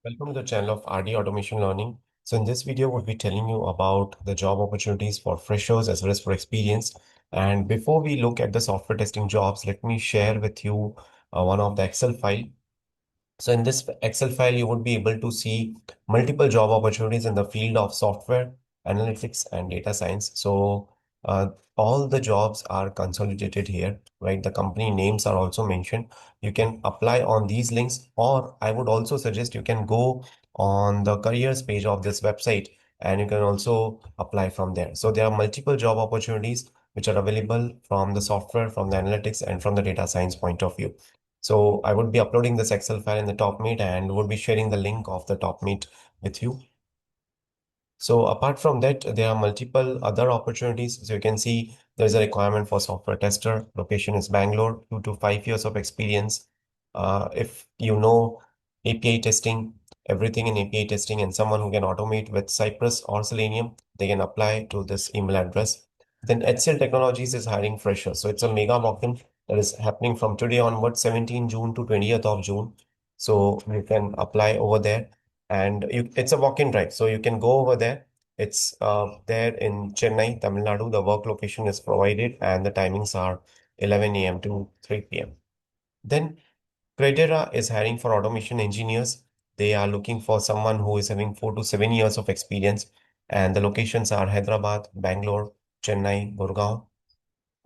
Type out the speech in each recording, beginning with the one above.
Welcome to the channel of RD Automation Learning. So in this video, we'll be telling you about the job opportunities for freshers as well as for experienced. And before we look at the software testing jobs, let me share with you one of the Excel file. So in this Excel file, you would be able to see multiple job opportunities in the field of software, analytics, and data science. So uh, all the jobs are consolidated here, right? The company names are also mentioned. You can apply on these links, or I would also suggest you can go on the careers page of this website and you can also apply from there. So there are multiple job opportunities which are available from the software, from the analytics, and from the data science point of view. So I would be uploading this Excel file in the top meet and would be sharing the link of the top meet with you. So apart from that, there are multiple other opportunities. So you can see there's a requirement for software tester. Location is Bangalore, 2 to 5 years of experience. If you know API testing, everything in API testing, and someone who can automate with Cypress or Selenium, they can apply to this email address. Then HCL Technologies is hiring freshers. So it's a mega walk-in that is happening from today onwards, 17 June to 20th of June. So you can apply over there and it's a walk-in drive. So you can go over there. It's there in Chennai, Tamil Nadu. The work location is provided and the timings are 11 a.m. to 3 p.m. Then Credera is hiring for automation engineers. They are looking for someone who is having 4 to 7 years of experience, and the locations are Hyderabad, Bangalore, Chennai, Gurgaon.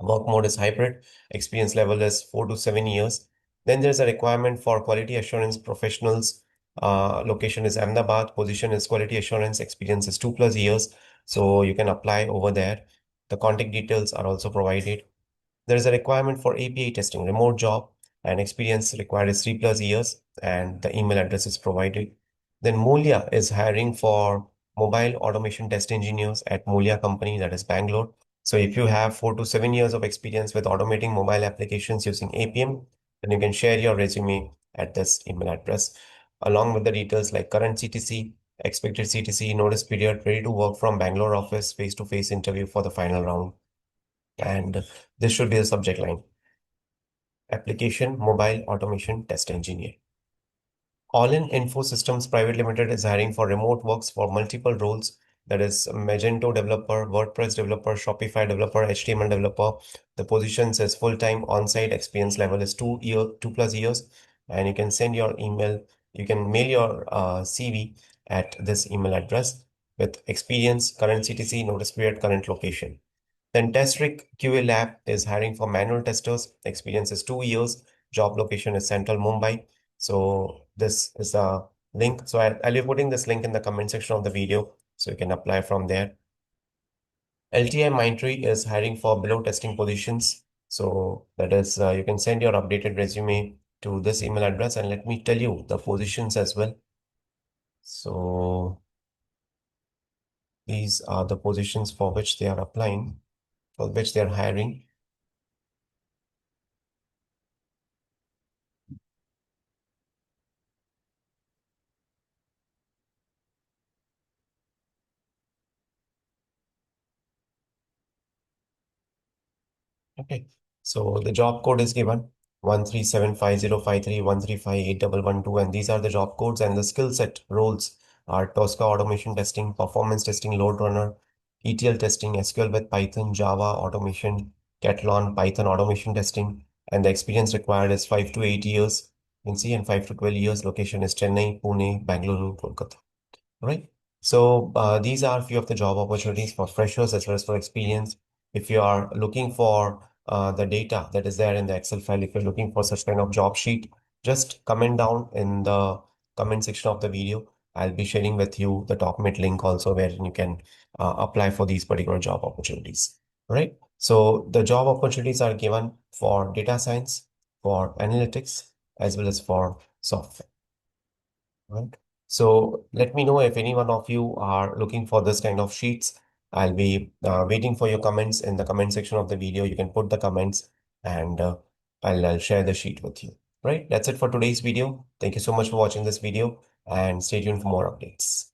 Work mode is hybrid. Experience level is 4 to 7 years. Then there's a requirement for quality assurance professionals. Location is Ahmedabad. Position is quality assurance. Experience is 2 plus years. So you can apply over there. The contact details are also provided. There is a requirement for API testing, remote job, and experience required is 3 plus years, and the email address is provided. Then Mulia is hiring for mobile automation test engineers at Mulia company, that is Bangalore. So if you have 4 to 7 years of experience with automating mobile applications using APM, then you can share your resume at this email address, along with the details like current CTC, expected CTC, notice period, ready to work from Bangalore office, face-to-face interview for the final round. And this should be the subject line. Application Mobile Automation Test Engineer. All-in Info Systems Private Limited is hiring for remote works for multiple roles. That is Magento developer, WordPress developer, Shopify developer, HTML developer. The position says full-time on-site experience level is 2 plus years. And you can send your email, you can mail your CV at this email address with experience, current CTC, notice period, current location. Then Testric QA Lab is hiring for manual testers. Experience is 2 years. Job location is Central Mumbai. So this is a link. So I'll be putting this link in the comment section of the video so you can apply from there. LTI Mindtree is hiring for below testing positions. So that is, you can send your updated resume to this email address and let me tell you the positions as well. So these are the positions for which they are applying, for which they are hiring. Okay. So the job code is given 1375053135812, and these are the job codes and the skill set roles are Tosca automation testing, performance testing, load runner, ETL testing, SQL with Python, Java automation, Catalan, Python automation testing, and the experience required is 5 to 8 years. You can see, and 5 to 12 years. Location is Chennai, Pune, Bangalore, Kolkata. Right. So these are a few of the job opportunities for freshers as well as for experience. If you are looking for the data that is there in the Excel file, if you're looking for such kind of job sheet, just comment down in the comment section of the video. I'll be sharing with you the document link also where you can apply for these particular job opportunities. Right. So the job opportunities are given for data science, for analytics, as well as for software. Right. So let me know if any one of you are looking for this kind of sheets. I'll be waiting for your comments in the comment section of the video. You can put the comments and I'll share the sheet with you. Right. That's it for today's video. Thank you so much for watching this video and stay tuned for more updates.